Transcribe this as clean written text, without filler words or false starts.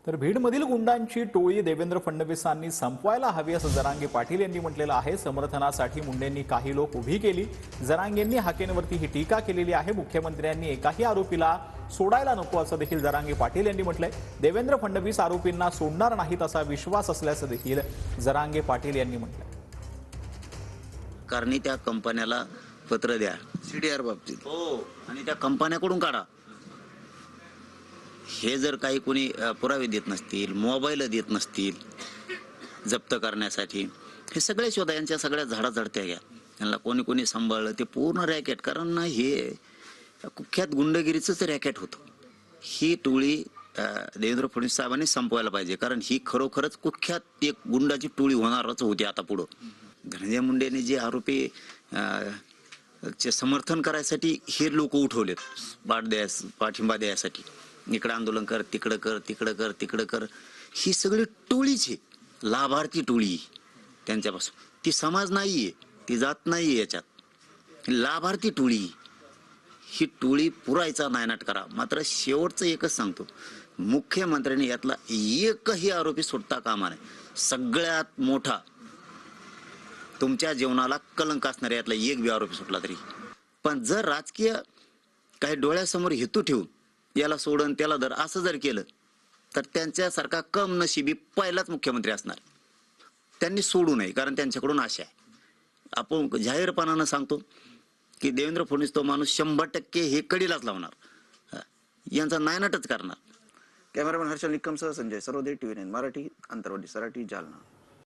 तर बीडमधील गुंडांची टोळी देवेंद्र फडणवीसांनी संपवायला हवी असं जरांगे पाटील यांनी म्हटलेलं आहे। समर्थनासाठी मुंडेंनी काही लोक उभी केली। जरांगेंनी हाकेंवरती ही टीका केलेली आहे। मुख्यमंत्र्यांनी एकाही आरोपीला सोडायला नको असं देखील जरांगे पाटील यांनी म्हटलंय। देवेंद्र फडणवीस आरोपींना सोडणार नाहीत असा विश्वास असल्याचं देखील जरांगे पाटील यांनी म्हटलंय। कारण त्या कंपन्याला पत्र द्या सीडीआर बाबतीत आणि त्या कंपन्याकडून काढा। हे जर काही कोणी पुरावे देत नसतील, मोबाईल देत नसतील जप्त करण्यासाठी, हे सगळे शोधा। यांच्या सगळ्या झाडाझडत्या घ्या, यांना कोणी कोणी सांभाळलं ते पूर्ण रॅकेट। कारण हे कुख्यात गुंडगिरीचंच रॅकेट होतं। ही टोळी देवेंद्र फडणवीस साहेबांनी संपवायला पाहिजे, कारण ही खरोखरच कुख्यात एक गुंडाची टोळी होणारच होती। आता पुढं धनंजय मुंडेने जे आरोपी चे समर्थन करायसाठी हे लोक उठवलेत, पाठिंबा द्यायसाठी, इकडे आंदोलन कर, तिकडं कर, तिकडं कर, तिकडं कर, ही सगळी टोळीच आहे, लाभार्थी टोळी त्यांच्यापासून। ती समाज नाहीये, ती जात नाहीये, याच्यात लाभार्थी टोळी। ही टोळी पुरायचा नायनाट करा। मात्र शेवटचं एकच सांगतो, मुख्यमंत्र्यांनी यातला एकही आरोपी सुटता कामा नये। सगळ्यात मोठा तुमच्या जीवनाला कलंक असणाऱ्या यातला एक बी आरोपी सुटला तरी, पण जर राजकीय काही डोळ्यासमोर हेतू ठेवून याला सोडून त्याला धर असं जर केलं तर त्यांच्यासारखा कम नशिबी पहिलाच मुख्यमंत्री असणार। त्यांनी सोडू नये, कारण त्यांच्याकडून आशा आहे। आपण जाहीरपणानं सांगतो की देवेंद्र फडणवीस तो माणूस 100% हे कडीलाच लावणार, यांचा नायनाटच करणार। कॅमेरामॅन हर्षल निकमसह संजय सर्वोदय, TV9 मराठी, आंतरवाडी, सराठी, जालना।